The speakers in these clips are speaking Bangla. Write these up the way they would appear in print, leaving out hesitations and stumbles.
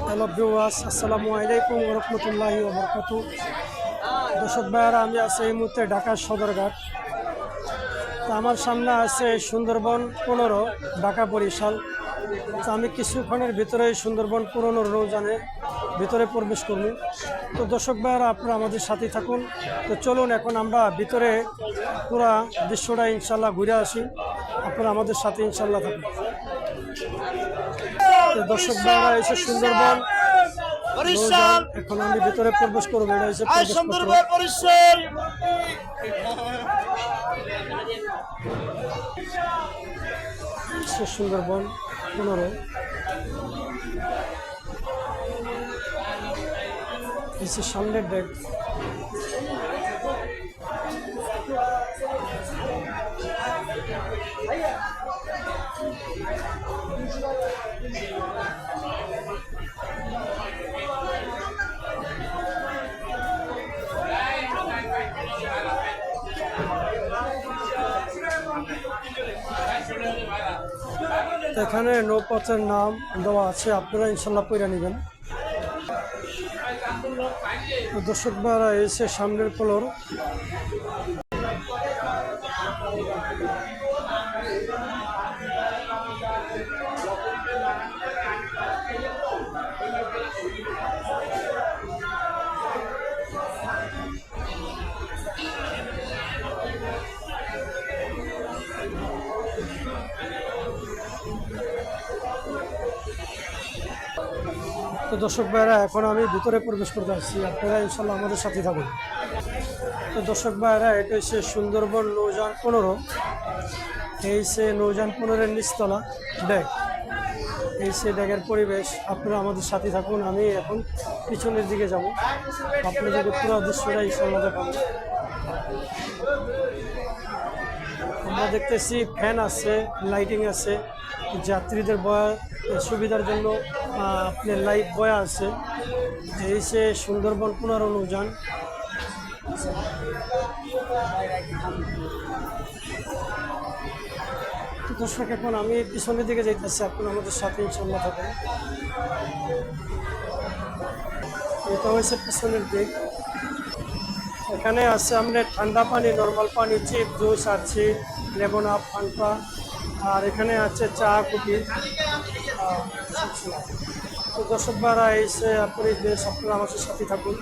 হ্যালো ভিউয়ার্স, আসসালামু আলাইকুম ওয়া রাহমাতুল্লাহি ওয়া বারাকাতুহু। দর্শক ভাইয়ারা, আমি আছি এই মুহূর্তে ঢাকার সদরঘাট। তো আমার সামনে আছে সুন্দরবন 15 ঢাকা বরিশাল। তো আমি কিছুক্ষণের ভিতরে সুন্দরবন 15 নৌযানে ভিতরে প্রবেশ করব। তো দর্শক ভাইয়ারা, আপনারা আমাদের সাথে থাকুন। তো চলুন এখন আমরা ভিতরে পুরা দৃশ্যটা ইনশাল্লাহ ঘুরে আসি। আপনারা আমাদের সাথে ইনশাল্লাহ থাকুন। তো দর্শক ভাইয়ারা, এসে সুন্দরবন বরিশাল এখন আমি ভিতরে প্রবেশ করবো। এটা হচ্ছে আই সুন্দরবন বরিশাল। সুন্দরবন 15 এসে সামনের ডেক। এখানে নৌপথের নাম দেওয়া আছে, আপনারা ইনশাল্লাহ পড়ে নেবেন। দর্শক ভাইরা, এসে সামনের ফ্লোর। তো দর্শক ভাইরা, এখন আমি ভিতরে প্রবেশ করতে আসছি, আপনারা ইনশাল্লাহ আমাদের সাথে থাকুন। তো দর্শক ভাইরা, এটা হচ্ছে সুন্দরবন নৌযান 15। এই সে নৌযান 15-এর নিচতলা ডেক। এই সে ডেকের পরিবেশ, আপনারা আমাদের সাথে থাকুন। আমি এখন পিছনের দিকে যাব, আপনাদেরকে পুরো দৃশ্যটা ইনশাল্লাহ দেখাবো। আমরা দেখতেছি ফ্যান আছে, লাইটিং আছে, যাত্রীদের বয়ার সুবিধার জন্য আপনার লাইট বয়া আছে। এই সে সুন্দরবন 15 নৌযান। দর্শক, এখন আমি পিছনের দিকে যাইতেছি, আপনারা আমাদের সাথে ইনশাল্লাহ থাকুন। এটা হয়েছে পিছনের দিক। এখানে আছে আমরা ঠান্ডা পানি, নর্মাল পানি, চিপ, জুস আছে, লেমন আপ, ফান্টা, আর এখানে আছে চা, কফি। তো দর্শক ভাইরা, এসে আপনি বেশ আপনারা আমাদের সাথে থাকুন।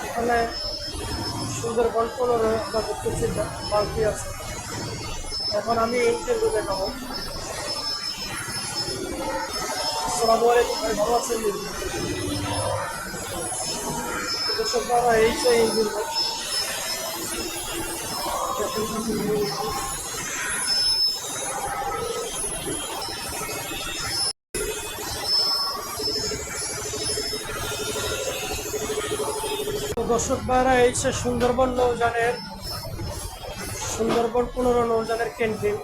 এখানে সুন্দরবন 15 আমরা দেখতেছি বালতি আছে। এখন আমি ইঞ্জিনগুলো দেখাবো। আসসালামু আলাইকুম ভাই, ভালো আছেন? দর্শক ভাইরা, এই যে ইঞ্জিন। দর্শক ভাইরা, এই যে সুন্দরবন নৌযানের সুন্দরবন 15 নৌযানের ক্যান্টিন।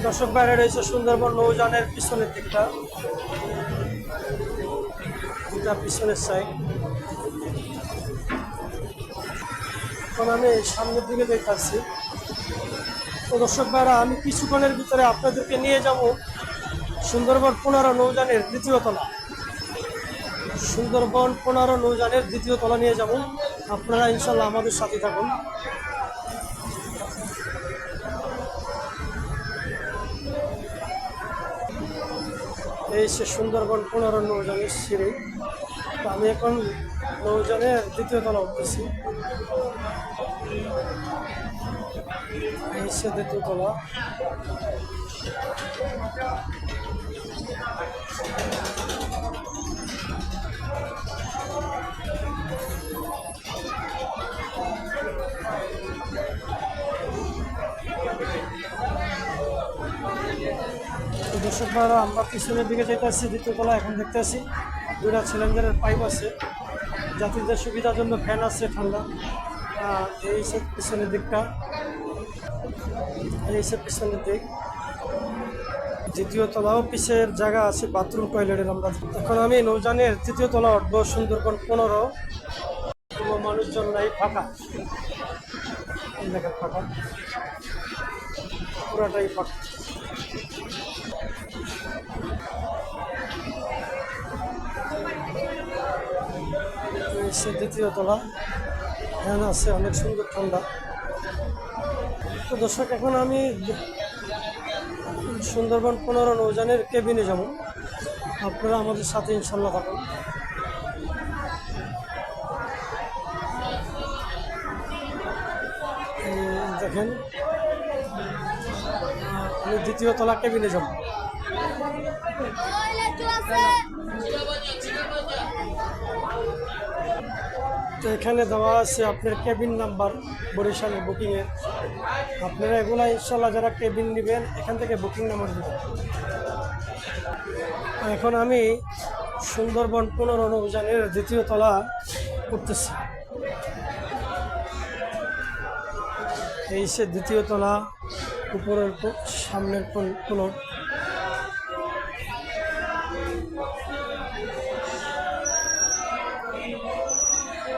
দর্শক ভাইরা, রয়েছে সুন্দরবন নৌযানের পিছনের দিকটা, এটা পিছনের সাইড। এখন আমি সামনের দিকে দেখাচ্ছি। তো দর্শক ভাইরা, আমি কিছুক্ষণের ভিতরে আপনাদেরকে নিয়ে যাব সুন্দরবন 15 নৌযানের দ্বিতীয় তলা। সুন্দরবন 15 নৌযানের দ্বিতীয় তলা নিয়ে যাব, আপনারা ইনশাল্লাহ আমাদের সাথে থাকুন। এই সে সুন্দরবন 15 নৌযানের সিঁড়ি। তো আমি এখন নৌযানের দ্বিতীয় তলা উঠতেছি। এই সে দ্বিতীয় তলা। দর্শক ভাইরা, আমরা পিছনের দিকে যেতে আসছি দ্বিতীয় তলা। এখন দেখতে আসি দুটা সিলিন্ডারের পাইপ আছে, যাত্রীদের সুবিধার জন্য ফ্যান আছে ঠান্ডা। এই সব পিছনের দিকটা, এই সব পিছনের দিক। দ্বিতীয় তলাও পিছের জায়গা আছে বাথরুম টয়লেটের। আমরা এখন আমি নৌযানের তৃতীয় তলা উঠবো, সুন্দরবন 15 মানুষজন নাই, ফাঁকা। এই দেখেন ফাঁকা, পুরাটাই ফাঁকা। দ্বিতীয় তলা, ফ্যান আছে, অনেক সুন্দর ঠান্ডা। তো দর্শক, এখন আমি সুন্দরবন 15 নৌযানের কেবিনে যাব। আপনারা আমাদের সাথে ইনশাল্লাহ থাকুন। দেখেন, আমি দ্বিতীয় তলা কেবিনে যাব। তো এখানে দেওয়া আছে আপনার কেবিন নাম্বার, বরিশালের বুকিংয়ের। আপনারা এগুলা ইনশাল্লাহ যারা কেবিন নেবেন এখান থেকে বুকিং নাম্বার দেবেন। এখন আমি সুন্দরবন 15 নৌযানের দ্বিতীয় তলা করতেছি। এই সে দ্বিতীয় তলা, উপরের সামনের ফ্লোর।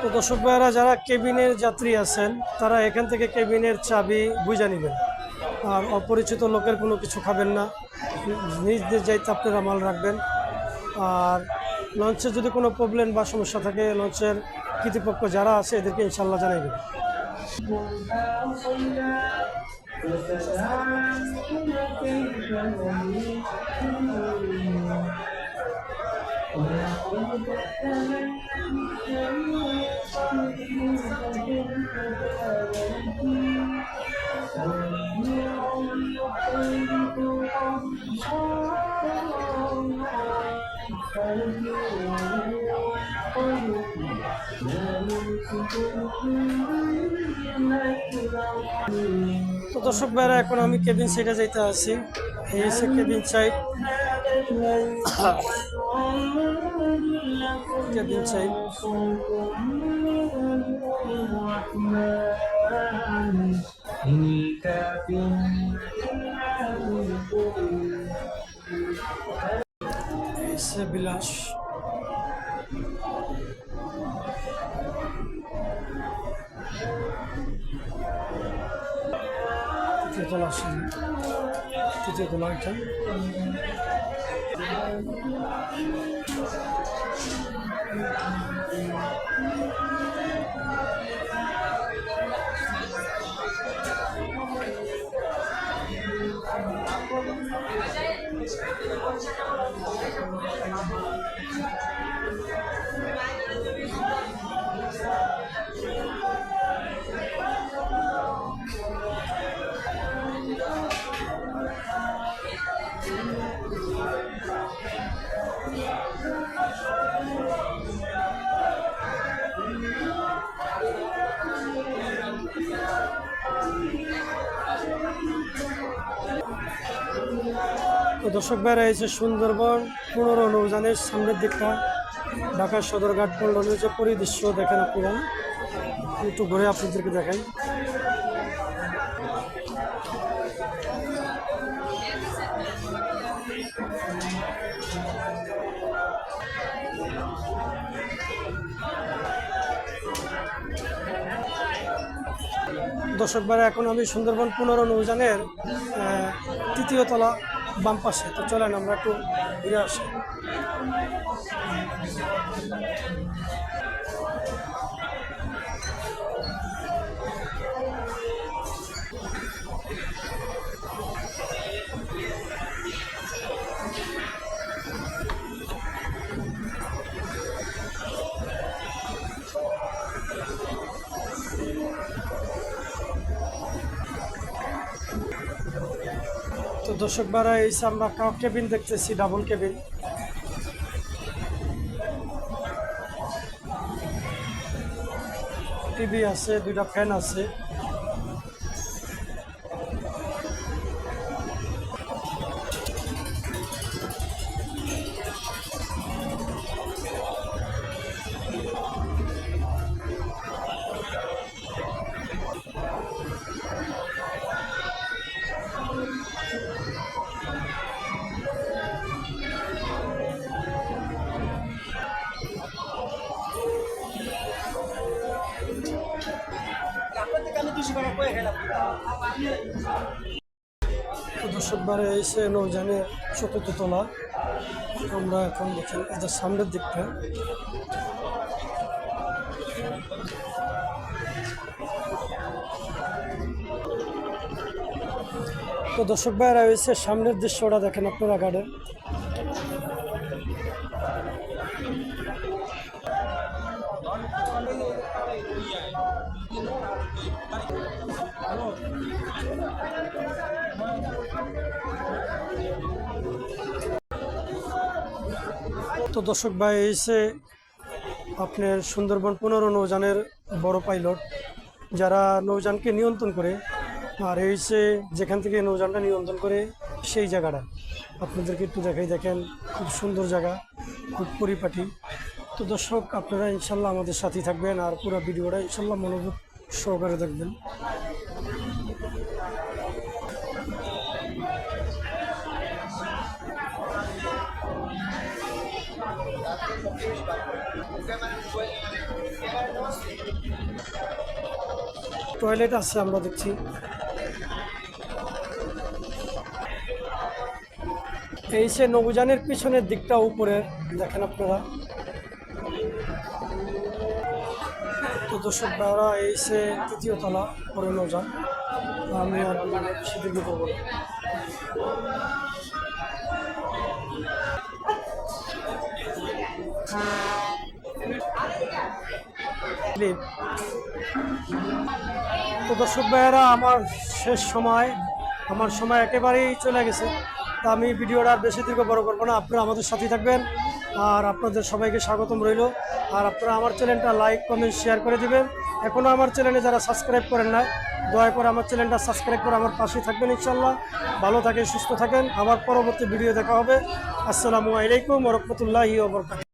তো দর্শক ভাইয়েরা, যারা কেবিনের যাত্রী আছেন তারা এখান থেকে কেবিনের চাবি বুঝে নেবেন। আর অপরিচিত লোকের কোনো কিছু খাবেন না, নিজ নিজ দায়িত্বে আপনারা মাল রাখবেন। আর লঞ্চে যদি কোনো প্রবলেম বা সমস্যা থাকে, লঞ্চের কর্তৃপক্ষ যারা আছে এদেরকে ইনশাল্লাহ জানাইবেন। তো দর্শক ভাইরা, এখন আমি কেবিন সাইডে যাইতে আছি। এই হচ্ছে কেবিন সাইড। কেবিন সাইড বিলাস। তৃতীয় তলা আসেন, তৃতীয় তলা এটা। তো দর্শক ভাইরা, এই যে সুন্দরবন 15 নৌযানের সামনের দিকটা, ঢাকা সদরঘাট পল্টনের যে পরিদৃশ্য দেখেন আপনারা। একটু ঘুরে আপনাদেরকে দেখাই। দর্শক ভাইরা, এখন আমি সুন্দরবন 15 নৌযানের তৃতীয় তলা বাম পাশে। তো চলেন আমরা একটু ঘুরে আসি। তো দর্শক ভাইরা, এই আমরা কেবিন দেখতেছি, ডাবল কেবিন। টিভি আছে, দুইটা ফ্যান আছে। তো দর্শক বারে এসে নৌজানের ৪র্থ তলা। আমরা এখন দেখেন এদের সামনের দিকটা। তো দর্শক ভাইরা এসে সামনের দৃশ্যটা দেখেন আপনারা গার্ডেন। তো দর্শক ভাই এসে আপনার সুন্দরবন 15 নৌযানের বড় পাইলট যারা নৌযানকে নিয়ন্ত্রণ করে, আর এসে যেখান থেকে নৌযানটা নিয়ন্ত্রণ করে সেই জায়গাটা আপনাদেরকে একটু দেখাই। দেখেন খুব সুন্দর জায়গা, খুব পরিপাটি। তো দর্শক আপনারা ইনশাল্লাহ আমাদের সাথেই থাকবেন আর পুরো ভিডিওটা ইনশাল্লাহ মনোযোগ সহকারে দেখবেন। টয়লেট আছে আমরা দেখছি। এই সে নৌযানের পিছনের দিকটা উপরে দেখেন আপনারা। তো দর্শক ভাইরা এই সে 3য় তলা পরে নৌযান। আমি আর বেশি দীর্ঘ করবো না। তো দর্শক ভাইয়েরা আমার সময় একেবারেই চলে গেছে। তা আমি ভিডিওটা আর বেশি দীর্ঘ বড় করবো না। আপনারা আমাদের সাথে থাকবেন আর আপনাদের সবাইকে স্বাগতম রইল। আর আপনারা আমার চ্যানেলটা লাইক কমেন্ট শেয়ার করে দিবেন। এখনও আমার চ্যানেলে যারা সাবস্ক্রাইব করেন না, দয়া করে আমার চ্যানেলটা সাবস্ক্রাইব করে আমার পাশেই থাকবেন ইনশাল্লাহ। ভালো থাকেন, সুস্থ থাকেন। আবার পরবর্তী ভিডিও দেখা হবে। আসসালামু আলাইকুম ওয়া রাহমাতুল্লাহি ওয়া বারাকাতুহু।